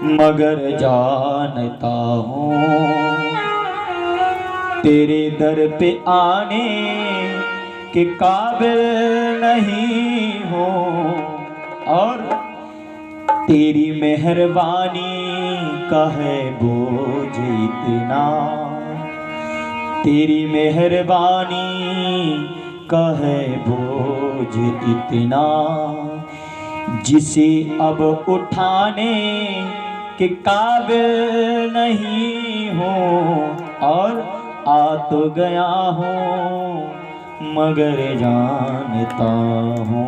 मगर जानता हूँ तेरे दर पे आने के काबिल नहीं हो, और तेरी मेहरबानी का है बोझ इतना, तेरी मेहरबानी का है बोझ इतना, जिसे अब उठाने के काबिल नहीं हो, और आ तो गया हूँ मगर जानता हूँ।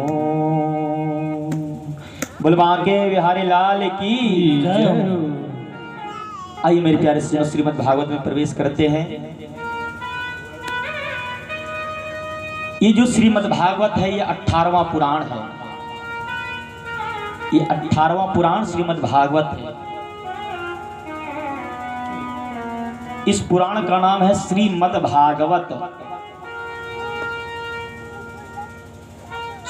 बोल बांके बिहारी लाल की जय। आइए मेरे प्यारे से श्रीमद् भागवत में प्रवेश करते हैं। ये जो श्रीमद् भागवत है ये 18वां पुराण है। ये 18वां पुराण श्रीमद् भागवत है। इस पुराण का नाम है श्रीमद् भागवत।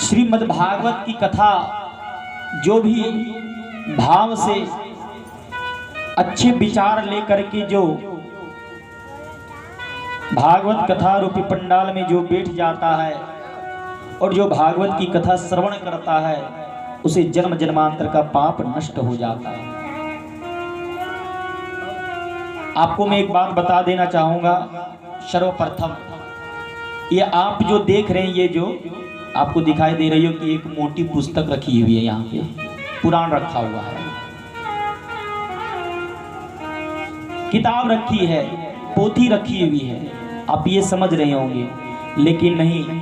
श्रीमद् भागवत की कथा जो भी भाव से अच्छे विचार लेकर के जो भागवत कथा रूपी पंडाल में जो बैठ जाता है और जो भागवत की कथा श्रवण करता है उसे जन्म जन्मांतर का पाप नष्ट हो जाता है। आपको मैं एक बात बता देना चाहूंगा। सर्वप्रथम ये आप जो देख रहे हैं, ये जो आपको दिखाई दे रही हो कि एक मोटी पुस्तक रखी हुई है, यहाँ पे पुराण रखा हुआ है, किताब रखी है, पोथी रखी हुई है। आप ये समझ रहे होंगे, लेकिन नहीं,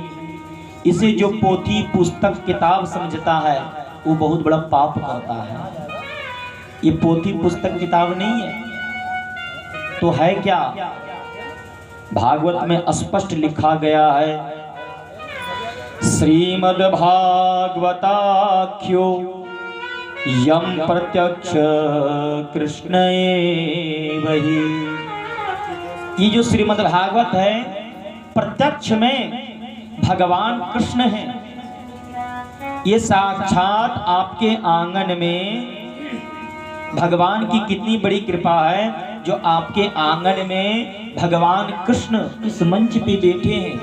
इसे जो पोथी पुस्तक किताब समझता है वो बहुत बड़ा पाप करता है। ये पोथी पुस्तक किताब नहीं है तो है क्या? भागवत में स्पष्ट लिखा गया है, श्रीमद् भागवताख्यो यम प्रत्यक्ष कृष्ण वही। ये जो श्रीमद् भागवत है प्रत्यक्ष में भगवान कृष्ण है। ये साक्षात आपके आंगन में भगवान की कितनी बड़ी कृपा है जो आपके आंगन में भगवान कृष्ण इस मंच पे बैठे हैं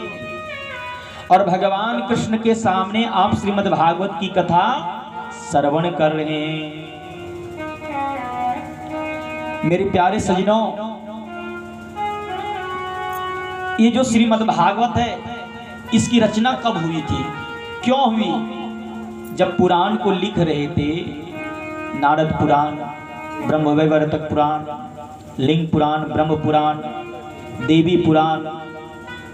और भगवान कृष्ण के सामने आप श्रीमद् भागवत की कथा श्रवण कर रहे हैं। मेरे प्यारे सज्जनों, ये जो श्रीमद् भागवत है इसकी रचना कब हुई थी, क्यों हुई? जब पुराण को लिख रहे थे, नारद पुराण, ब्रह्मवैवर्तक पुराण, लिंग पुराण, ब्रह्म पुराण, देवी पुराण,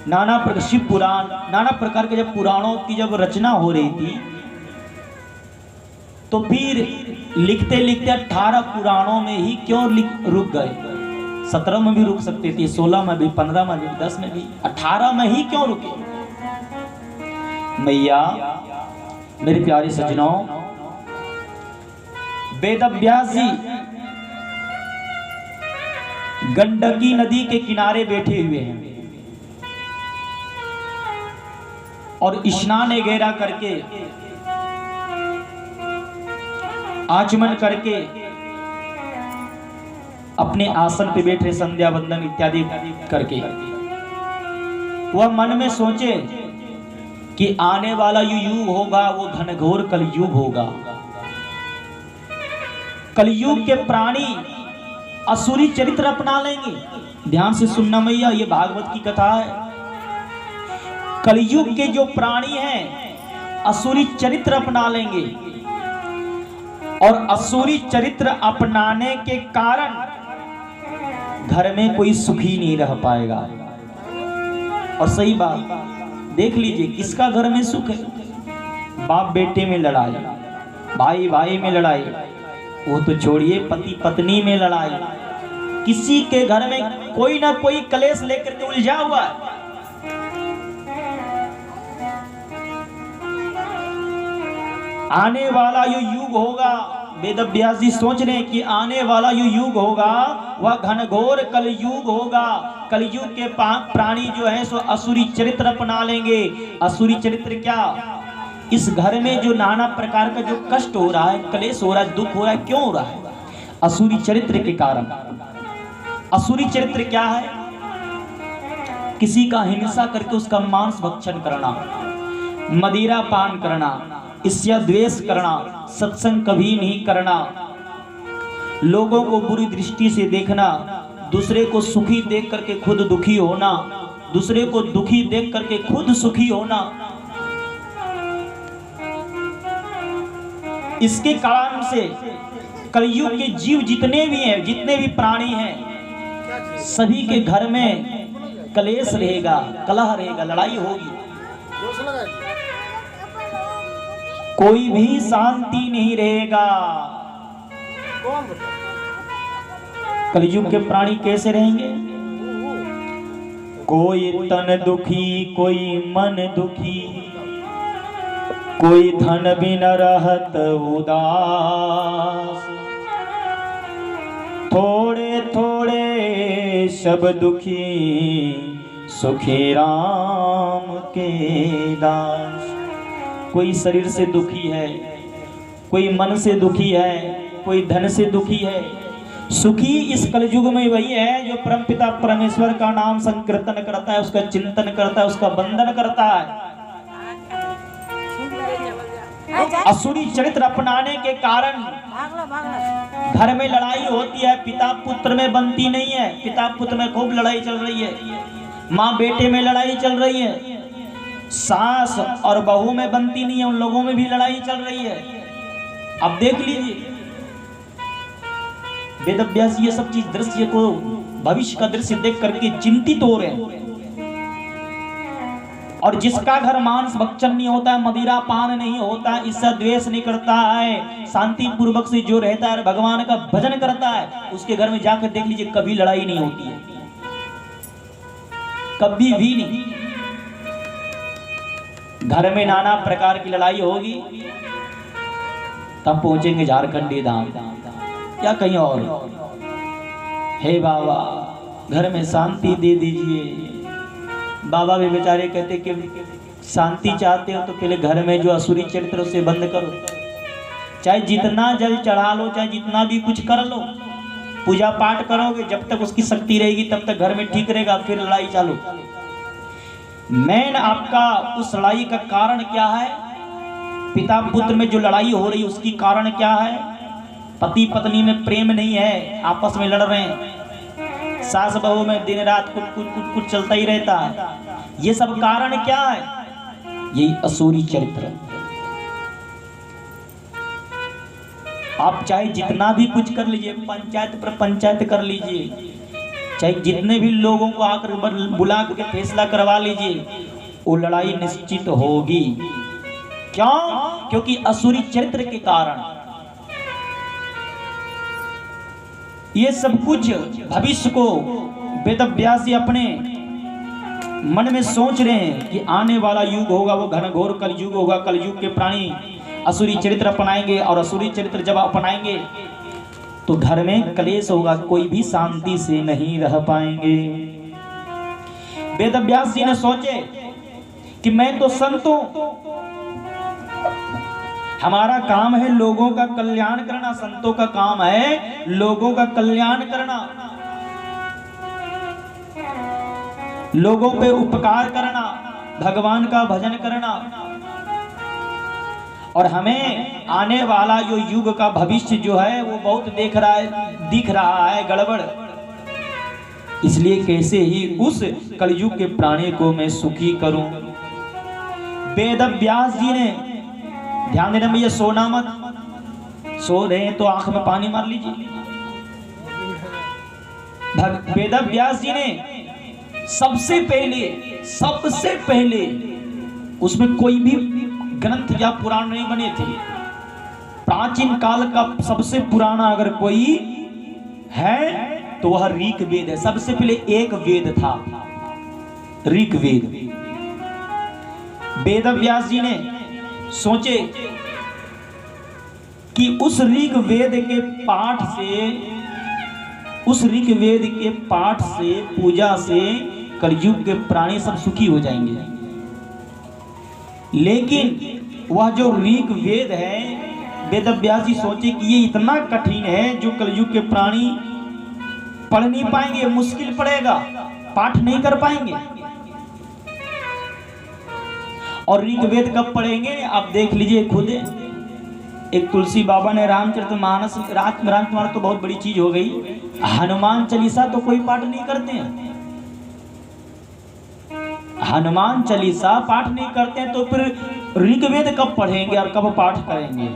नाना प्रकार शिव पुराण, नाना प्रकार के जब पुराणों की जब रचना हो रही थी तो फिर लिखते लिखते 18 पुराणों में ही क्यों रुक गए? 17 में भी रुक सकते थे, 16 में भी, 15 में भी, 10 में भी, 18 में ही क्यों रुके? मैया, मेरे प्यारे सज्जनों, वेदव्यास जी गंडकी नदी के किनारे बैठे हुए हैं और स्नान वगैरह करके, आचमन करके अपने आसन पे बैठे, संध्या वंदन इत्यादि करके वह मन में सोचे कि आने वाला युग होगा वो घनघोर कलयुग होगा। कलयुग के प्राणी असुरी चरित्र अपना लेंगे। ध्यान से सुनना मैया, ये भागवत की कथा है। कलयुग के जो प्राणी हैं असुरी चरित्र अपना लेंगे और असुरी चरित्र अपनाने के कारण घर में कोई सुखी नहीं रह पाएगा। और सही बात देख लीजिए, किसका घर में सुख है? बाप बेटे में लड़ाई, भाई भाई में लड़ाई, वो तो छोड़िए, पति पत्नी में लड़ाई, किसी के घर में कोई ना कोई कलेश लेकर के उलझा हुआ है। आने वाला यो युग होगा, वेदव्यास जी सोच रहे हैं कि आने वाला यो युग होगा वह घनघोर कलयुग होगा। कलयुग के प्राणी जो है सो असुरी चरित्र अपना लेंगे। असुरी चरित्र क्या? इस घर में जो नाना प्रकार का जो कष्ट हो रहा है, क्लेश हो रहा है, दुख हो रहा है, क्यों हो रहा है? असुरी चरित्र के कारण। असुरी चरित्र क्या है? किसी का हिंसा करके उसका मांस भक्षण करना, मदिरा पान करना, ईर्ष्या द्वेष करना, सत्संग कभी नहीं करना, लोगों को बुरी दृष्टि से देखना, दूसरे को सुखी देख करके खुद दुखी होना, दूसरे को दुखी देख करके खुद सुखी होना। इसके कारण से कलयुग के जीव जितने भी हैं, जितने भी प्राणी हैं, सभी के घर में कलेश रहेगा, कलह रहेगा, लड़ाई होगी, कोई भी शांति नहीं रहेगा। कलयुग के प्राणी कैसे रहेंगे? कोई तन दुखी, कोई मन दुखी, कोई धन बिन रहत उदास, थोड़े थोड़े सब दुखी, सुखी राम के दास। कोई शरीर से दुखी है, कोई मन से दुखी है, कोई धन से दुखी है। सुखी इस कलयुग में वही है जो परमपिता परमेश्वर का नाम संकीर्तन करता है, उसका चिंतन करता है, उसका वंदन करता है। असुरी चरित्र अपनाने के कारण घर में लड़ाई होती है, पिता पुत्र में बनती नहीं है। पिता पुत्र में खूब लड़ाई चल रही है, माँ बेटे में लड़ाई चल रही है, सास और बहू में बनती नहीं है, उन लोगों में भी लड़ाई चल रही है। अब देख लीजिए, वेद व्यास ये सब चीज दृश्य को, भविष्य का दृश्य देख करके चिंतित हो रहे हैं। और जिसका घर मांस भक्षण नहीं होता है, मदिरा पान नहीं होता, ईर्ष्या द्वेष नहीं करता है, शांति पूर्वक से जो रहता है, भगवान का भजन करता है, उसके घर में जाकर देख लीजिए कभी लड़ाई नहीं होती है, कभी भी नहीं। घर में नाना प्रकार की लड़ाई होगी, तब पहुंचेंगे झारखंडी धाम या कहीं और। हे बाबा घर में शांति दे दीजिए। बाबा भी बेचारे कहते कि शांति चाहते हो तो पहले घर में जो असुरी चरित्र उसे बंद करो, चाहे जितना जल चढ़ा लो, चाहे जितना भी कुछ कर लो, पूजा पाठ करोगे, जब तक उसकी शक्ति रहेगी तब तक घर में ठीक रहेगा, फिर लड़ाई चालू। मेन आपका उस लड़ाई का कारण क्या है? पिता पुत्र में जो लड़ाई हो रही है उसकी कारण क्या है? पति पत्नी में प्रेम नहीं है, आपस में लड़ रहे हैं, सास बहू में दिन रात कुछ चलता ही रहता है। ये सब कारण क्या है? यही असुरी चरित्र। आप चाहे जितना भी कुछ कर लीजिए, पंचायत पर पंचायत कर लीजिए, चाहे जितने भी लोगों को आकर बुला के फैसला करवा लीजिए, वो लड़ाई निश्चित होगी। क्यों? क्योंकि असुरी चरित्र के कारण। ये सब कुछ भविष्य को वेद व्यास जी अपने मन में सोच रहे हैं कि आने वाला युग होगा वो घनघोर कलयुग होगा। कलयुग के प्राणी असुरी चरित्र अपनाएंगे, और असुरी चरित्र जब अपनाएंगे तो घर में कलेश होगा, कोई भी शांति से नहीं रह पाएंगे। वेद व्यास जी ने सोचे कि मैं तो संत हूं, हमारा काम है लोगों का कल्याण करना, संतों का काम है लोगों का कल्याण करना, लोगों पे उपकार करना, भगवान का भजन करना। और हमें आने वाला जो युग का भविष्य जो है वो बहुत दिख रहा है गड़बड़, इसलिए कैसे ही उस कलयुग के प्राणी को मैं सुखी करूं। वेद व्यास जी ने, ध्यान देना भैया, सोना मत, सो रहे हैं तो आंख में पानी मार लीजिए। वेद व्यास जी ने सबसे पहले उसमें कोई भी ग्रंथ या पुराण नहीं बने थे। प्राचीन काल का सबसे पुराना अगर कोई है तो वह ऋग वेद है। सबसे पहले एक वेद था, ऋग वेद। वेद व्यास जी ने सोचे कि उस ऋग वेद के पाठ से, पूजा से कलयुग के प्राणी सब सुखी हो जाएंगे। लेकिन वह जो ऋग वेद है, वेद व्यास जी सोचे कि ये इतना कठिन है जो कलयुग के प्राणी पढ़ नहीं पाएंगे, मुश्किल पड़ेगा, पाठ नहीं कर पाएंगे। और ऋग्वेद कब पढ़ेंगे आप देख लीजिए खुद। एक तुलसी बाबा ने रामचरितमानस, रामचरितमानस तो बहुत बड़ी चीज हो गई, हनुमान चालीसा तो कोई पाठ नहीं करते हैं। हनुमान चालीसा पाठ नहीं करते हैं तो फिर ऋग्वेद कब पढ़ेंगे और कब पाठ करेंगे।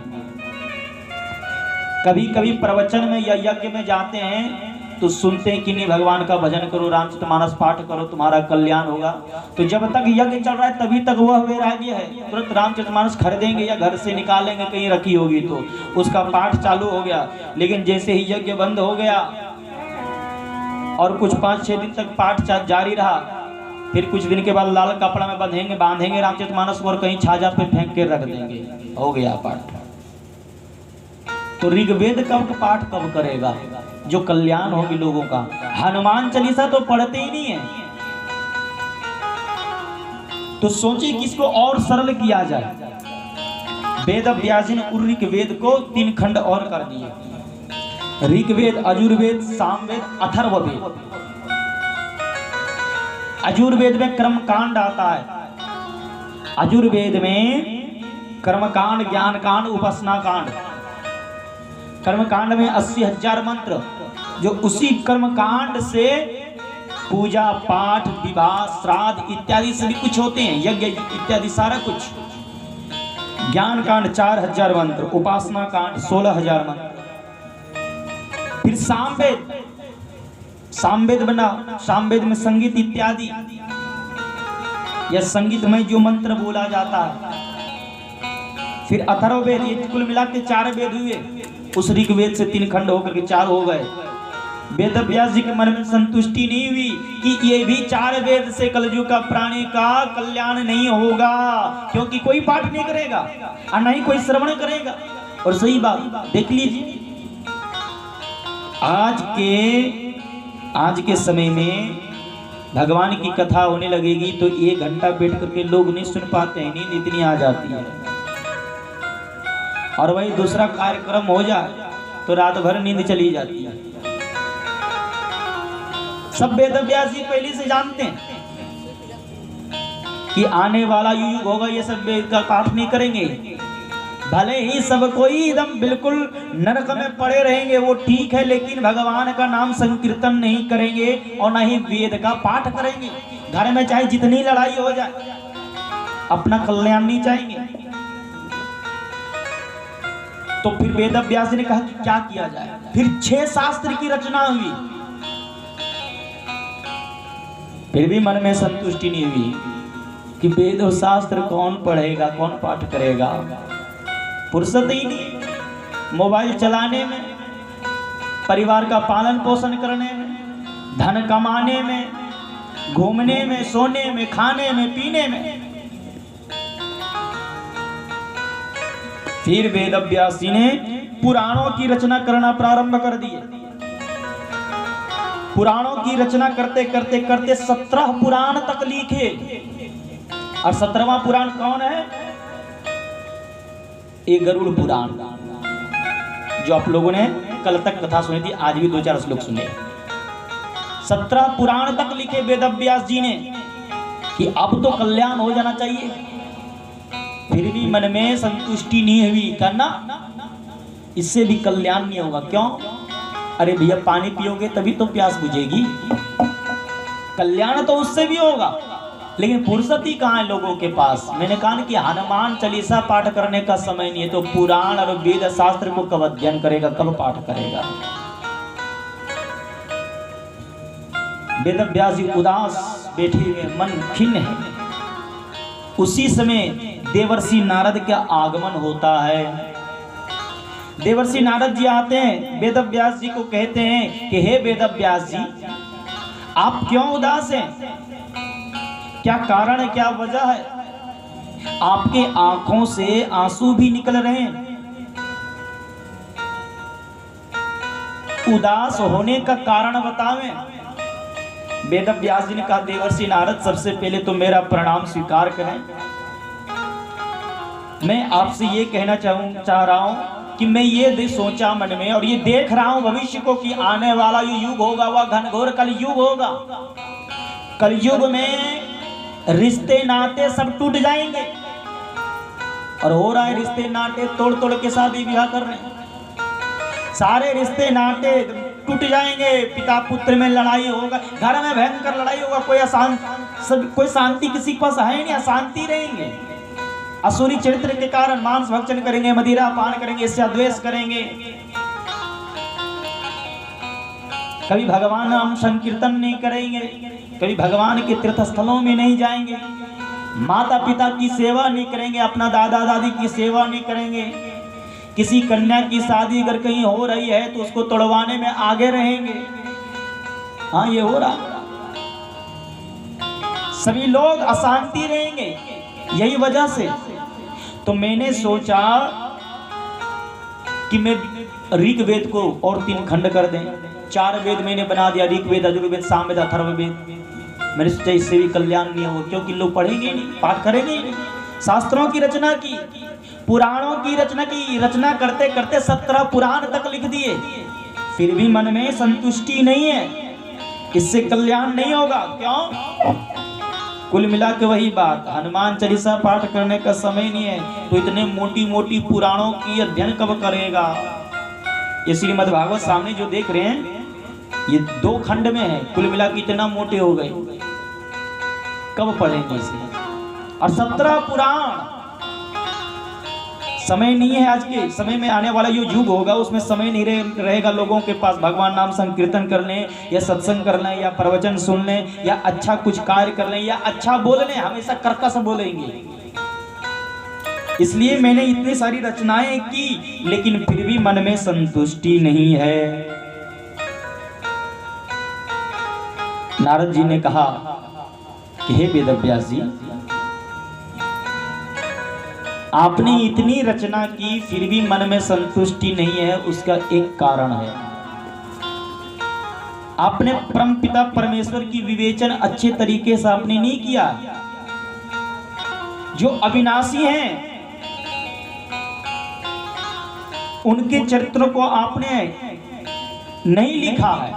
कभी कभी प्रवचन में या यज्ञ में जाते हैं तो सुनते हैं कि नहीं भगवान का भजन करो, रामचरितमानस पाठ करो, तुम्हारा कल्याण होगा। तो जब तक यज्ञ चल रहा है तभी तक वह वैराग्य है, तुरंत रामचरितमानस खरीदेंगे या घर से निकालेंगे, कहीं रखी होगी तो उसका पाठ चालू हो गया। लेकिन जैसे ही यज्ञ बंद हो गया और कुछ 5-6 दिन तक पाठ जारी रहा, फिर कुछ दिन के बाद लाल कपड़ा में बांधेंगे रामचरितमानस को और कहीं छाजा पे फेंक के रख देंगे, हो गया पाठ। तो ऋग्वेद कब पाठ कब करेगा जो कल्याण होगी लोगों का। हनुमान चालीसा तो पढ़ते ही नहीं है। तो सोचिए कि इसको और सरल किया जाए। वेद व्यास जी ने ऋग्वेद को 3 खंड और कर दिए, ऋग्वेद, यजुर्वेद, सामवेद, अथर्ववेद। यजुर्वेद में कर्मकांड आता है। यजुर्वेद में कर्मकांड, ज्ञान कांड, उपासना कांड। कर्मकांड में 80,000 मंत्र, जो उसी कर्मकांड से पूजा पाठ, विवाह, श्राद्ध इत्यादि सभी कुछ होते हैं, यज्ञ इत्यादि सारा कुछ। ज्ञान कांड 4,000 मंत्र, उपासना कांड 16,000 मंत्र। फिर सामवेद, सामवेद बना, सामवेद में संगीत इत्यादि या संगीत में जो मंत्र बोला जाता है। फिर अथर्ववेद, ये कुल मिला के 4 वेद हुए। उस ऋग्वेद से 3 खंड होकर के 4 हो गए। वेद व्यास जी के मन में संतुष्टि नहीं हुई कि ये भी 4 वेद से कलयुग का प्राणी का कल्याण नहीं होगा, क्योंकि कोई पाठ नहीं करेगा और नहीं कोई श्रवण करेगा। और सही बात देख लीजिए, आज के समय में भगवान की कथा होने लगेगी तो 1 घंटा बैठ करके लोग नहीं सुन पाते हैं, नींद इतनी आ जाती है। और वही दूसरा कार्यक्रम हो जाए तो रात भर नींद चली जाती है। सब वेद व्यास जी पहले से जानते हैं कि आने वाला युग होगा, ये सब वेद का पाठ नहीं करेंगे। भले ही सब कोई एकदम बिल्कुल नरक में पड़े रहेंगे वो ठीक है, लेकिन भगवान का नाम संकीर्तन नहीं करेंगे और न ही वेद का पाठ करेंगे। घर में चाहे जितनी लड़ाई हो जाए, अपना कल्याण नहीं चाहेंगे। तो फिर वेद व्यास ने कहा कि क्या किया जाए। फिर 6 शास्त्र की रचना हुई, फिर भी मन में संतुष्टि नहीं हुई कि वेद और शास्त्र कौन पढ़ेगा, कौन पाठ करेगा। फुर्सत ही नहीं मोबाइल चलाने में, परिवार का पालन पोषण करने में, धन कमाने में, घूमने में, सोने में, खाने में, पीने में। फिर वेद व्यास जी ने पुराणों की रचना करना प्रारंभ कर दिए। पुराणों की रचना करते करते करते 17 पुराण तक लिखे। और 17वां पुराण कौन है? एक गरुड़ पुराण, जो आप लोगों ने कल तक कथा सुनी थी, आज भी 2-4 श्लोक सुने। 17 पुराण तक लिखे वेद व्यास जी ने कि अब तो कल्याण हो जाना चाहिए। फिर भी मन में संतुष्टि नहीं हुई, करना इससे भी कल्याण नहीं होगा। क्यों? अरे भैया पानी पियोगे तभी तो प्यास बुझेगी, कल्याण तो उससे भी होगा, लेकिन फुर्सत ही कहाँ है लोगों के पास। मैंने कहा कि हनुमान चालीसा पाठ करने का समय नहीं है, तो पुराण और वेद शास्त्र को कब अध्ययन करेगा, कब पाठ करेगा। वेद व्यास जी उदास बैठे हुए, मन खिन्न है। उसी समय देवर्षि नारद का आगमन होता है। देवर्षि नारद जी आते हैं, वेद व्यास जी को कहते हैं कि हे वेद व्यास जी, आप क्यों उदास हैं? क्या कारण है, क्या वजह है? आपके आंखों से आंसू भी निकल रहे हैं। उदास होने का कारण बतावें। वेद व्यास जी ने कहा, देवर्षि नारद, सबसे पहले तो मेरा प्रणाम स्वीकार करें। मैं आपसे ये कहना चाह रहा हूं कि मैं ये सोचा मन में और ये देख रहा हूं भविष्य को कि आने वाला ये युग होगा, वह घनघोर कलयुग होगा। कलयुग में रिश्ते नाते सब टूट जाएंगे और हो रहा है रिश्ते नाते तोड़ तोड़ के शादी ब्याह कर रहे हैं। सारे रिश्ते नाते टूट जाएंगे, पिता पुत्र में लड़ाई होगा, घर में भयंकर लड़ाई होगा, कोई शांति किसी के पास है नहीं, अशांति रहेंगे। असुरी चरित्र के कारण मांस भक्षण करेंगे, मदिरा पान करेंगे, इससे द्वेष करेंगे, कभी भगवान नाम संकीर्तन नहीं करेंगे, कभी भगवान के तीर्थ स्थलों में नहीं जाएंगे, माता पिता की सेवा नहीं करेंगे, अपना दादा दादी की सेवा नहीं करेंगे, किसी कन्या की शादी अगर कहीं हो रही है तो उसको तोड़वाने में आगे रहेंगे। हाँ, ये हो रहा, सभी लोग अशांति रहेंगे यही वजह से। तो मैंने सोचा कि मैं ऋग्वेद को और 3 खंड कर दें, 4 वेद मैंने बना दिया, ऋग्वेद, यजुर्वेद, सामवेद, अथर्ववेद। मैंने सोचा इससे भी कल्याण नहीं हो, क्योंकि लोग पढ़ेंगे नहीं, पाठ करेंगे नहीं। शास्त्रों की रचना की, पुराणों की रचना की, रचना करते करते 17 पुराण तक लिख दिए, फिर भी मन में संतुष्टि नहीं है, इससे कल्याण नहीं होगा। क्यों? कुल मिला के वही बात, हनुमान चालीसा पाठ करने का समय नहीं है तो इतने मोटी मोटी पुराणों की अध्ययन कब करेगा। ये श्रीमद् भागवत सामने जो देख रहे हैं ये 2 खंड में है, कुल मिला के इतना मोटे हो गए, कब पढ़ेंगे इसे? और 17 पुराण, समय नहीं है। आज के समय में आने वाला जो युग होगा उसमें समय नहीं रहेगा लोगों के पास भगवान नाम संकीर्तन करने या सत्संग करने या प्रवचन सुनने या अच्छा कुछ कार्य करने या अच्छा बोलने, हमेशा कर्कश बोलेंगे। इसलिए मैंने इतनी सारी रचनाएं की, लेकिन फिर भी मन में संतुष्टि नहीं है। नारद जी ने कहा कि हे वेदव्यास जी, आपने इतनी रचना की फिर भी मन में संतुष्टि नहीं है, उसका एक कारण है। आपने परम पिता परमेश्वर की विवेचन अच्छे तरीके से आपने नहीं किया। जो अविनाशी हैं उनके चरित्र को आपने नहीं लिखा है।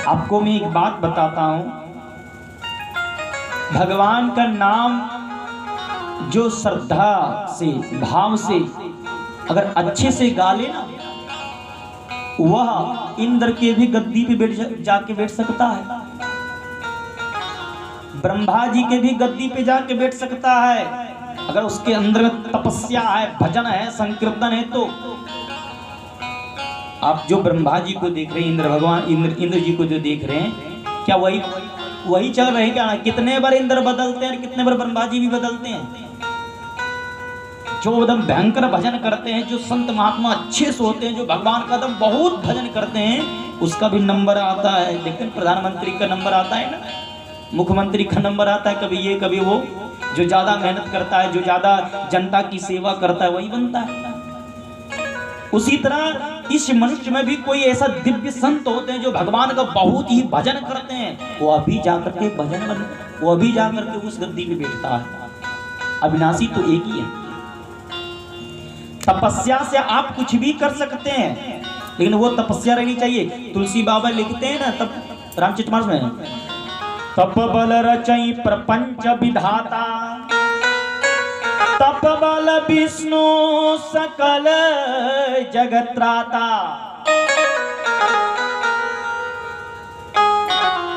आपको मैं एक बात बताता हूं, भगवान का नाम जो श्रद्धा से, भाव से अगर अच्छे से गा ले ना, वह इंद्र के भी गद्दी पे जाके बैठ सकता है, ब्रह्मा जी के भी गद्दी पे जाके बैठ सकता है, अगर उसके अंदर तपस्या है, भजन है, संकीर्तन है। तो आप जो ब्रह्मा जी को देख रहे हैं, इंद्र भगवान, इंद्र जी को जो देख रहे हैं, क्या वही चल रहे हैं क्या? कितने बार इंद्र बदलते हैं, कितने बार ब्रह्मा जी भी बदलते हैं। जो एकदम भयंकर भजन करते हैं, जो संत महात्मा अच्छे से होते हैं, जो भगवान का एकदम बहुत भजन करते हैं, उसका भी नंबर आता है। लेकिन प्रधानमंत्री का नंबर आता है ना, मुख्यमंत्री का नंबर आता है, कभी ये कभी वो। जो ज्यादा मेहनत करता है, जो ज्यादा जनता की सेवा करता है, वही बनता है। उसी तरह इस मनुष्य में भी कोई ऐसा दिव्य संत होते हैं जो भगवान का बहुत ही भजन करते हैं, वो अभी जाकर के भजन बन, वो अभी जाकर के उस गद्दी पे बैठता है। अविनाशी तो एक ही है। तपस्या से आप कुछ भी कर सकते हैं, लेकिन वो तपस्या रहनी चाहिए। तुलसी बाबा लिखते हैं ना, तब रामचरितमानस में, तप बल रचई प्रपंच विधाता, तप बल विष्णु सकल जगत त्राता।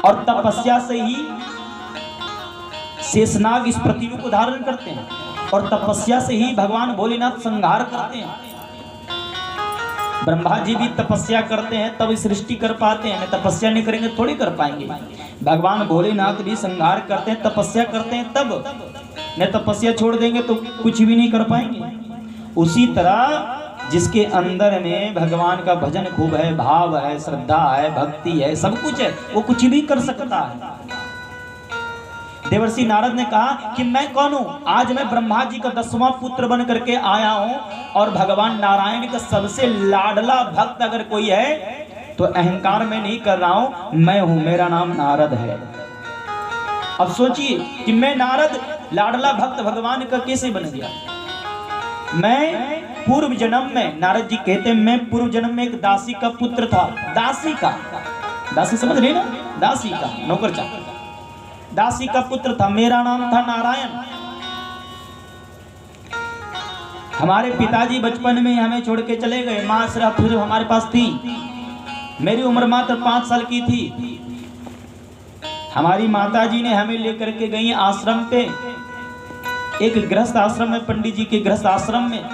और तपस्या से ही शेषनाग इस पृथ्वी को धारण करते हैं, और तपस्या से ही भगवान भोलेनाथ संहार करते हैं। ब्रह्मा जी भी तपस्या करते हैं तब सृष्टि कर पाते हैं, तपस्या नहीं करेंगे थोड़ी कर पाएंगे। भगवान भोलेनाथ भी संहार करते हैं, तपस्या करते हैं तब, न तपस्या छोड़ देंगे तो कुछ भी नहीं कर पाएंगे। उसी तरह जिसके अंदर में भगवान का भजन खूब है, भाव है, श्रद्धा है, भक्ति है, सब कुछ है, वो कुछ भी कर सकता है। देवर्षि नारद ने कहा कि मैं कौन हूं? आज मैं ब्रह्मा जी का 10वां पुत्र बन करके आया हूं, और भगवान नारायण का सबसे लाडला भक्त अगर कोई है तो अहंकार में नहीं कर रहा हूं, मैं हूं, मेरा नाम नारद है। अब सोचिए कि मैं नारद लाडला भक्त भगवान का कैसे बन गया। मैं पूर्व जन्म में, नारद जी कहते हैं, मैं पूर्व जन्म में एक दासी का पुत्र था। दासी का, दासी समझ रहे ना, दासी का, नौकर चाकर, दासी का पुत्र था। मेरा नाम था नारायण। हमारे पिताजी बचपन में हमें छोड़ के चले गए। माँ सिर्फ फिर हमारे पास थी। मेरी उम्र मात्र 5 साल की थी। हमारी माताजी ने हमें लेकर के गई आश्रम पे, एक गृहस्थ आश्रम में, पंडित जी के गृहस्थ आश्रम में।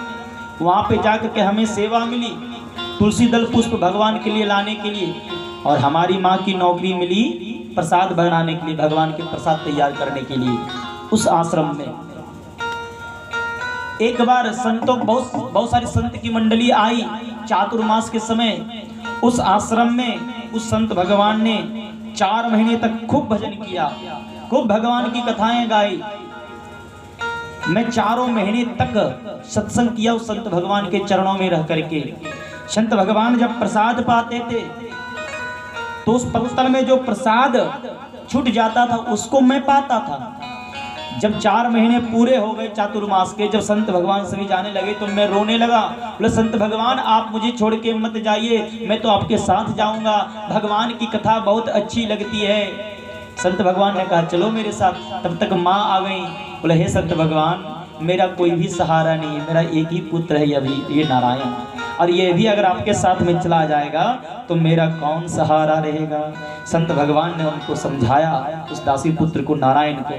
वहाँ पे जाकर के हमें सेवा मिली, तुलसी दल पुष्प भगवान के लिए लाने के लिए। और हमारी माँ की नौकरी मिली प्रसाद बनाने के लिए, भगवान के प्रसाद तैयार करने के लिए उस आश्रम में। एक बार संतों, बहुत सारी संत की मंडली आई चातुर्मास के समय। उस आश्रम में उस संत भगवान ने 4 महीने तक खूब भजन किया, खूब भगवान की कथाएं गाई। मैं 4 महीने तक सत्संग किया उस संत भगवान के चरणों में रह करके। संत भगवान जब प्रसाद पाते थे तो उस पत्तल में जो प्रसाद छूट जाता था उसको मैं पाता था। जब 4 महीने पूरे हो गए चातुर्मास के, जब संत भगवान सभी जाने लगे तो मैं रोने लगा। बोले संत भगवान आप मुझे छोड़ के मत जाइए, मैं तो आपके साथ जाऊंगा, भगवान की कथा बहुत अच्छी लगती है। संत भगवान ने कहा चलो मेरे साथ। तब तक माँ आ गई। बोले हे संत भगवान, मेरा कोई भी सहारा नहीं है, मेरा एक ही पुत्र है अभी, ये नारायण, और ये भी अगर आपके साथ में चला जाएगा तो मेरा कौन सहारा रहेगा। संत भगवान ने उनको समझाया, उस दासी पुत्र को, नारायण को।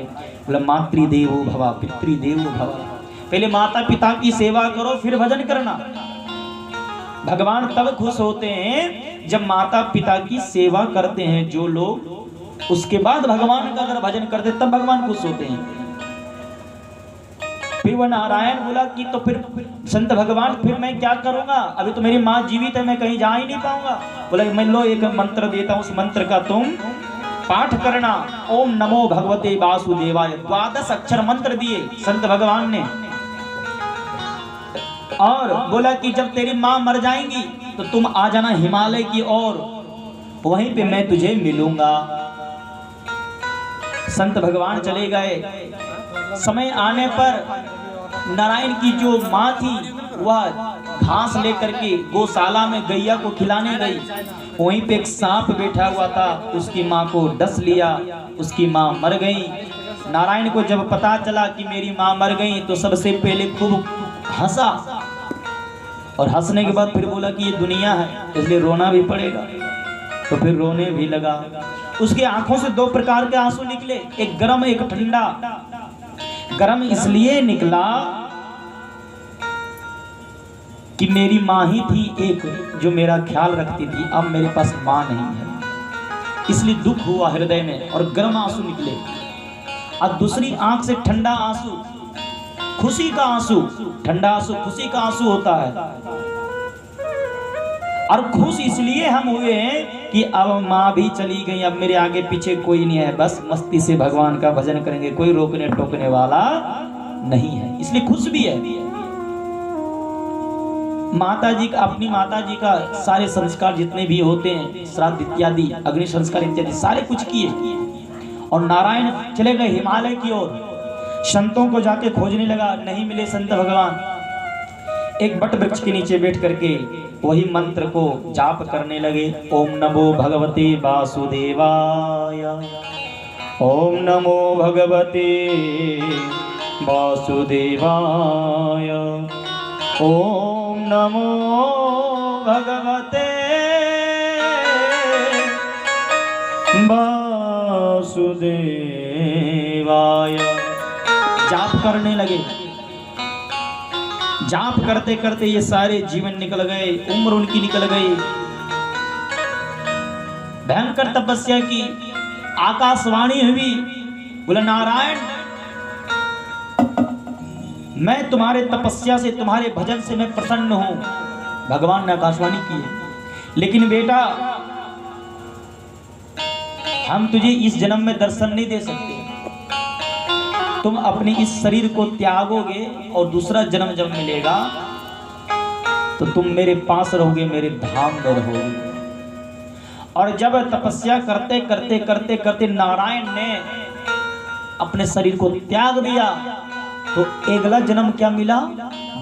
बोले मातृदेवो भव पितृदेवो भव, पहले माता पिता की सेवा करो फिर भजन करना। भगवान तब खुश होते हैं जब माता पिता की सेवा करते हैं जो लोग, उसके बाद भगवान का अगर भजन करते तब भगवान खुश होते हैं। फिर वह नारायण बोला कि तो फिर संत भगवान फिर मैं क्या करूंगा, अभी तो मेरी माँ जीवित है, मैं कहीं जा ही नहीं पाऊंगा। बोला मैं लो एक मंत्र देता हूं, उस मंत्र का तुम पाठ करना। ओम नमो भगवते वासुदेवाय, 12 अक्षर मंत्र दिए संत भगवान ने। और बोला कि जब तेरी माँ मर जाएंगी तो तुम आ जाना हिमालय की ओर, वहीं पे मैं तुझे मिलूंगा। संत भगवान चले गए। समय आने पर नारायण की जो माँ थी वह घास लेकर के गौशाला में गैया को खिलाने गई। वहीं पे एक सांप बैठा हुआ था, उसकी माँ को डस लिया, उसकी माँ मर गई। नारायण को जब पता चला कि मेरी माँ मर गई तो सबसे पहले खूब हंसा, और हंसने के बाद फिर बोला कि ये दुनिया है इसलिए रोना भी पड़ेगा, तो फिर रोने भी लगा। उसकी आंखों से 2 प्रकार के आंसू निकले, एक गर्म एक ठंडा। गर्म इसलिए निकला कि मेरी माँ ही थी एक जो मेरा ख्याल रखती थी, अब मेरे पास माँ नहीं है, इसलिए दुख हुआ हृदय में और गर्म आंसू निकले। और दूसरी आंख से ठंडा आंसू, खुशी का आंसू, ठंडा आंसू खुशी का आंसू होता है। और खुश इसलिए हम हुए हैं कि अब माँ भी चली गई, अब मेरे आगे पीछे कोई नहीं है, बस मस्ती से भगवान का भजन करेंगे, कोई रोकने टोकने वाला नहीं है, इसलिए खुश भी है। माता जी का, अपनी माता जी का सारे संस्कार जितने भी होते हैं, श्राद्ध इत्यादि, अग्नि संस्कार इत्यादि सारे कुछ किए। और नारायण चले गए हिमालय की ओर। संतों को जाके खोजने लगा, नहीं मिले संत भगवान। एक बट वृक्ष के नीचे बैठ करके वही मंत्र को जाप करने लगे। ओम नमो भगवते वासुदेवाय, ओम नमो भगवते वासुदेवाय, ओम नमो भगवते वासुदेवाय। जाप करने लगे। जाप करते करते ये सारे जीवन निकल गए, उम्र उनकी निकल गई। भयंकर तपस्या की, आकाशवाणी हुई, बोला नारायण मैं तुम्हारे तपस्या से, तुम्हारे भजन से मैं प्रसन्न हूं। भगवान ने आकाशवाणी की, लेकिन बेटा हम तुझे इस जन्म में दर्शन नहीं दे सकते। तुम अपने इस शरीर को त्यागोगे और दूसरा जन्म जब मिलेगा तो तुम मेरे पास रहोगे, मेरे धाम में रहोगे। और जब तपस्या करते करते करते करते नारायण ने अपने शरीर को त्याग दिया तो अगला जन्म क्या मिला?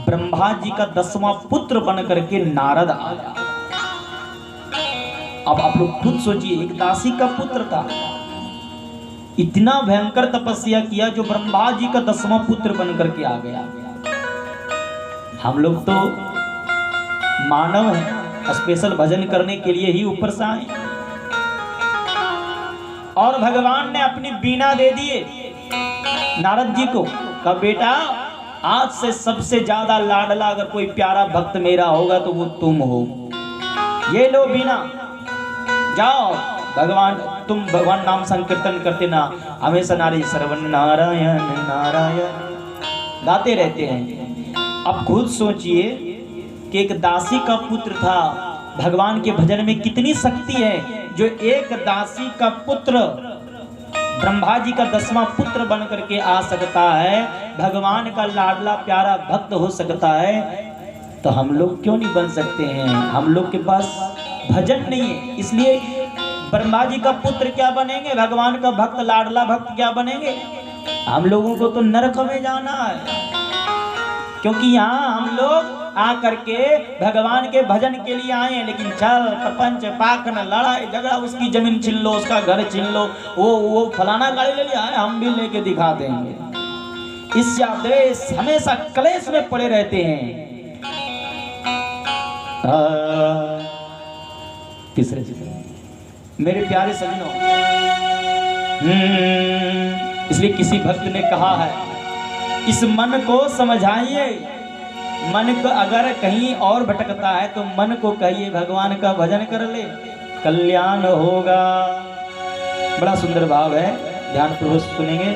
ब्रह्मा जी का 10वां पुत्र बन करके नारद आया। अब आप लोग खुद सोचिए, एक दासी का पुत्र था, इतना भयंकर तपस्या किया जो ब्रह्मा जी का 10वां पुत्र बन करके आ गया। हम लोग तो मानव हैं, स्पेशल भजन करने के लिए ही ऊपर से आए, और भगवान ने अपनी बीना दे दिए नारद जी को। कहा बेटा, आज से सबसे ज्यादा लाडला अगर कोई प्यारा भक्त मेरा होगा तो वो तुम हो। ये लो बीना, जाओ तुम भगवान नाम संकीर्तन करते ना, हमेशा नारी श्रवण नारायण नारायण गाते रहते हैं। अब खुद सोचिए कि एक दासी का पुत्र था, भगवान के भजन में कितनी शक्ति है। जो एक दासी का पुत्र ब्रह्मा जी का 10वां पुत्र बन करके आ सकता है, भगवान का लाडला प्यारा भक्त हो सकता है, तो हम लोग क्यों नहीं बन सकते हैं? हम लोग के पास भजन नहीं है, इसलिए ब्रह्मा जी का पुत्र क्या बनेंगे, भगवान का भक्त लाडला भक्त क्या बनेंगे? हम लोगों को तो नरक में जाना है, क्योंकि यहाँ हम लोग आकर के भगवान के भजन के लिए आए हैं। लेकिन चल प्रपंच पाखन लड़ाई झगड़ा, उसकी जमीन छीन लो, उसका घर छीन लो, वो फलाना गाड़ी ले लिया है, हम भी लेके दिखा देंगे। इससे देश हमेशा क्लेश में पड़े रहते हैं। तीसरे मेरे प्यारे सजनों, इसलिए किसी भक्त ने कहा है, इस मन को समझाइए। मन को अगर कहीं और भटकता है तो मन को कहिए भगवान का भजन कर ले, कल्याण होगा। बड़ा सुंदर भाव है, ध्यान पूर्वक सुनेंगे।